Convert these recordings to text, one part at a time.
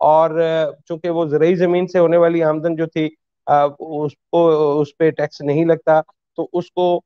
اور چونکہ وہ زرعی زمین سے ہونے والی آمدن جو تھی اس کو اس پہ ٹیکس نہیں لگتا، تو اس کو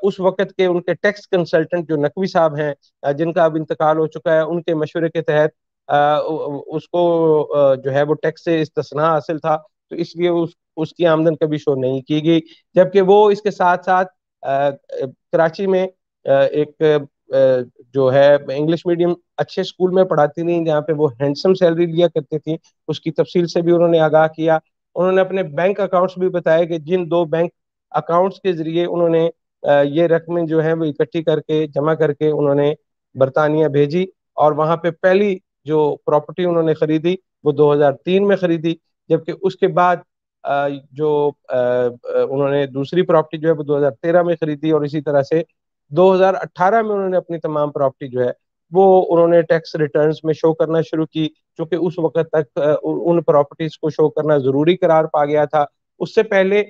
اس وقت کے ان کے ٹیکس کنسلٹنٹ جو نقوی صاحب ہیں جن کا اب انتقال ہو چکا ہے، ان کے مشورے کے تحت اس کو جو ہے وہ ٹیکس سے استثناء حاصل تھا، تو اس لیے اس کی آمدن کبھی شو نہیں کی گئی، جبکہ وہ اس کے ساتھ ساتھ کراچی میں ایک جو ہے انگلش میڈیم اچھے اسکول میں پڑھاتی رہی جہاں پہ وہ ہینڈسم سیلری لیا کرتی تھی، اس کی تفصیل سے بھی انہوں نے آگاہ کیا۔ انہوں نے اپنے بینک اکاؤنٹس بھی بتائے کہ جن 2 بینک اکاؤنٹس کے ذریعے انہوں نے یہ رقمیں جو ہیں وہ اکٹھی کر کے جمع کر کے انہوں نے برطانیہ بھیجی، اور وہاں پہ پہلی جو پراپرٹی انہوں نے خریدی وہ 2003 میں خریدی، جبکہ اس کے بعد جو انہوں نے دوسری پراپرٹی جو ہے وہ 2013 میں خریدی، اور اسی طرح سے 2018 میں انہوں نے اپنی تمام پراپرٹی جو ہے وہ انہوں نے ٹیکس ریٹرنز میں شو کرنا شروع کی، چونکہ اس وقت تک ان پراپرٹیز کو شو کرنا ضروری قرار پا گیا تھا۔ اس سے پہلے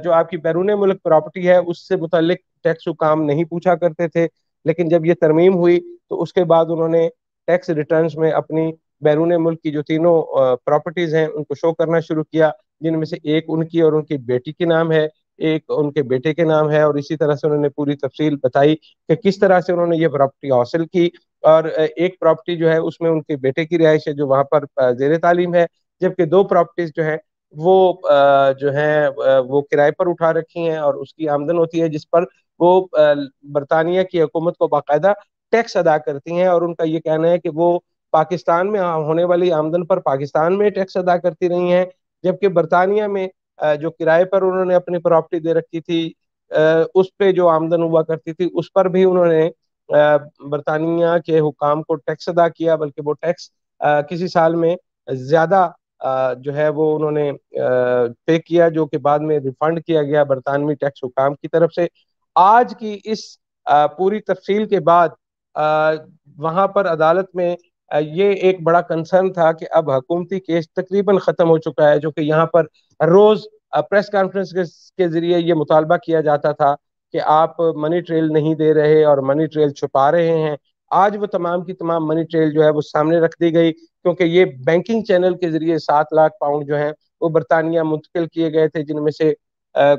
جو آپ کی بیرون ملک پراپرٹی ہے اس سے متعلق ٹیکس حکام نہیں پوچھا کرتے تھے، لیکن جب یہ ترمیم ہوئی تو اس کے بعد انہوں نے ٹیکس ریٹرنز میں اپنی بیرون ملک کی جو تینوں پراپرٹیز ہیں ان کو شو کرنا شروع کیا، جن میں سے ایک ان کی اور ان کی بیٹی کے نام ہے، ایک ان کے بیٹے کے نام ہے، اور اسی طرح سے انہوں نے پوری تفصیل بتائی کہ کس طرح سے انہوں نے یہ پراپرٹی حاصل کی، اور ایک پراپرٹی جو ہے اس میں ان کے بیٹے کی رہائش ہے جو وہاں پر زیر تعلیم ہے، جبکہ 2 پراپرٹیز جو ہے وہ جو ہیں وہ کرائے پر اٹھا رکھی ہیں، اور اس کی آمدن ہوتی ہے جس پر وہ برطانیہ کی حکومت کو باقاعدہ ٹیکس ادا کرتی ہیں، اور ان کا یہ کہنا ہے کہ وہ پاکستان میں ہونے والی آمدن پر پاکستان میں ٹیکس ادا کرتی رہی ہیں، جبکہ برطانیہ میں جو کرائے پر انہوں نے اپنی پراپرٹی دے رکھی تھی اس پہ جو آمدن ہوا کرتی تھی اس پر بھی انہوں نے برطانیہ کے حکام کو ٹیکس ادا کیا، بلکہ وہ ٹیکس کسی سال میں زیادہ جو ہے وہ انہوں نے پے کیا، جو کہ بعد میں ریفنڈ کیا گیا برطانوی ٹیکس حکام کی طرف سے۔ آج کی اس پوری تفصیل کے بعد وہاں پر عدالت میں یہ ایک بڑا کنسرن تھا کہ اب حکومتی کیس تقریباً ختم ہو چکا ہے، جو کہ یہاں پر روز پریس کانفرنس کے ذریعے یہ مطالبہ کیا جاتا تھا کہ آپ منی ٹریل نہیں دے رہے اور منی ٹریل چھپا رہے ہیں۔ آج وہ تمام کی تمام منی ٹریل جو ہے وہ سامنے رکھ دی گئی، کیونکہ یہ بینکنگ چینل کے ذریعے 7 لاکھ پاؤنڈ جو ہیں وہ برطانیہ منتقل کیے گئے تھے، جن میں سے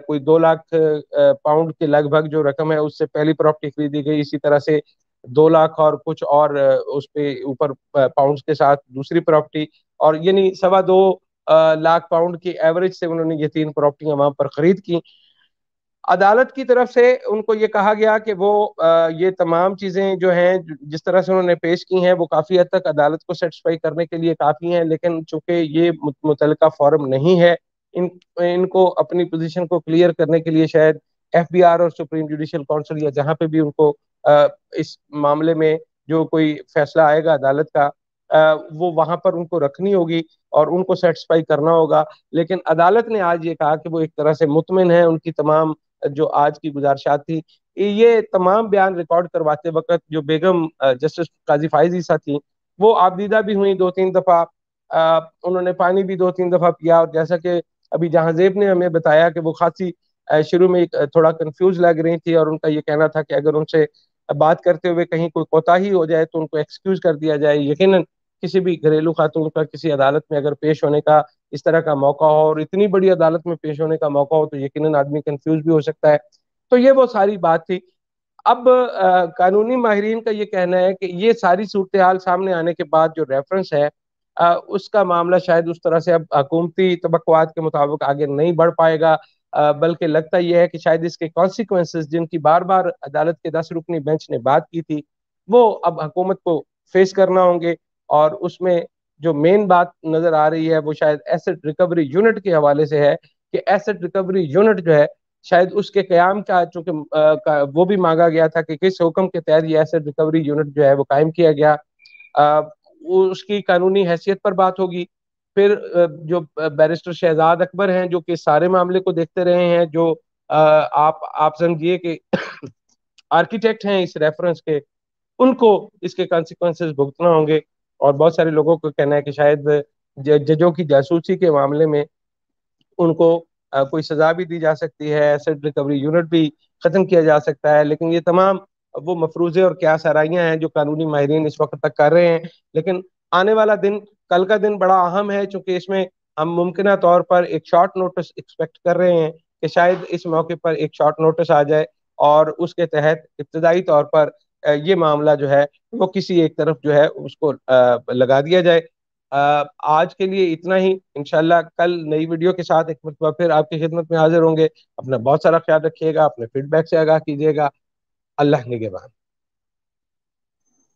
کوئی 2 لاکھ پاؤنڈ کے لگ بھگ جو رقم ہے اس سے پہلی پراپرٹی خریدی گئی، اسی طرح سے 2 لاکھ اور کچھ اور اس پہ اوپر پاؤنڈز کے ساتھ دوسری پراپرٹی، اور یعنی 2.25 لاکھ پاؤنڈ کی ایوریج سے انہوں نے یہ 3 پراپرٹیاں وہاں پر خرید کی۔ عدالت کی طرف سے ان کو یہ کہا گیا کہ وہ یہ تمام چیزیں جو ہیں جس طرح سے انہوں نے پیش کی ہیں وہ کافی حد تک عدالت کو سیٹسفائی کرنے کے لیے کافی ہیں، لیکن چونکہ یہ متعلقہ فورم نہیں ہے، ان کو اپنی پوزیشن کو کلیئر کرنے کے لیے شاید ایف بی آر اور سپریم جوڈیشل کونسل یا جہاں پہ بھی ان کو اس معاملے میں جو کوئی فیصلہ آئے گا عدالت کا وہ وہاں پر ان کو رکھنی ہوگی اور ان کو سیٹسفائی کرنا ہوگا۔ لیکن عدالت نے آج یہ کہا کہ وہ ایک طرح سے مطمئن ہے، ان کی تمام جو آج کی گزارشات تھی، یہ تمام بیان ریکارڈ کرواتے وقت جو بیگم جسٹس قاضی فائز عیسیٰ تھی وہ آبدیدہ بھی ہوئی 2-3 دفعہ، انہوں نے پانی بھی 2-3 دفعہ پیا، اور جیسا کہ ابھی جہاں زیب نے ہمیں بتایا کہ وہ خاصی شروع میں تھوڑا کنفیوز لگ رہی تھی، اور ان کا یہ کہنا تھا کہ اگر ان سے بات کرتے ہوئے کہیں کوئی کوتاہی ہو جائے تو ان کو ایکسکیوز کر دیا جائے۔ یقیناً کسی بھی گھریلو خاتون کا کسی عدالت میں اگر پیش ہونے کا اس طرح کا موقع ہو اور اتنی بڑی عدالت میں پیش ہونے کا موقع ہو تو یقیناً آدمی کنفیوز بھی ہو سکتا ہے۔ تو یہ وہ ساری بات تھی۔ اب قانونی ماہرین کا یہ کہنا ہے کہ یہ ساری صورتحال سامنے آنے کے بعد جو ریفرنس ہے اس کا معاملہ شاید اس طرح سے اب حکومتی توقعات کے مطابق آگے نہیں بڑھ پائے گا، بلکہ لگتا یہ ہے کہ شاید اس کے کانسیکوینسز جن کی بار بار عدالت کے 10 رکنی بینچ نے بات کی تھی وہ اب حکومت کو فیس کرنا ہوں گے، اور اس میں جو مین بات نظر آ رہی ہے وہ شاید ایسٹ ریکوری یونٹ کے حوالے سے ہے کہ ایسٹ ریکوری یونٹ جو ہے شاید اس کے قیام کا چونکہ وہ بھی مانگا گیا تھا کہ کس حکم کے تحت یہ ایسٹ ریکوری یونٹ جو ہے وہ قائم کیا گیا، اس کی قانونی حیثیت پر بات ہوگی۔ پھر جو بیرسٹر شہزاد اکبر ہیں جو کہ سارے معاملے کو دیکھتے رہے ہیں، جو آپ سمجھیے کہ آرکیٹیکٹ ہیں اس ریفرنس کے، ان کو اس کے کانسیکوینسز بھگتنا ہوں گے، اور بہت سارے لوگوں کو کہنا ہے کہ شاید ججوں کی جاسوسی کے معاملے میں ان کو کوئی سزا بھی دی جا سکتی ہے، ایسٹ ریکوری یونٹ بھی ختم کیا جا سکتا ہے، لیکن یہ تمام وہ مفروضے اور قیاس آرائیاں ہیں جو قانونی ماہرین اس وقت تک کر رہے ہیں۔ لیکن آنے والا دن، کل کا دن بڑا اہم ہے، چونکہ اس میں ہم ممکنہ طور پر ایک شارٹ نوٹس ایکسپیکٹ کر رہے ہیں کہ شاید اس موقع پر ایک شارٹ نوٹس آ جائے اور اس کے تحت ابتدائی طور پر یہ معاملہ جو ہے وہ کسی ایک طرف جو ہے اس کو لگا دیا جائے۔ آج کے لیے اتنا ہی، انشاءاللہ کل نئی ویڈیو کے ساتھ ایک مرتبہ پھر آپ کی خدمت میں حاضر ہوں گے۔ اپنا بہت سارا خیال رکھیے گا، اپنے فیڈ بیک سے آگاہ کیجیے گا۔ اللہ نگہبان۔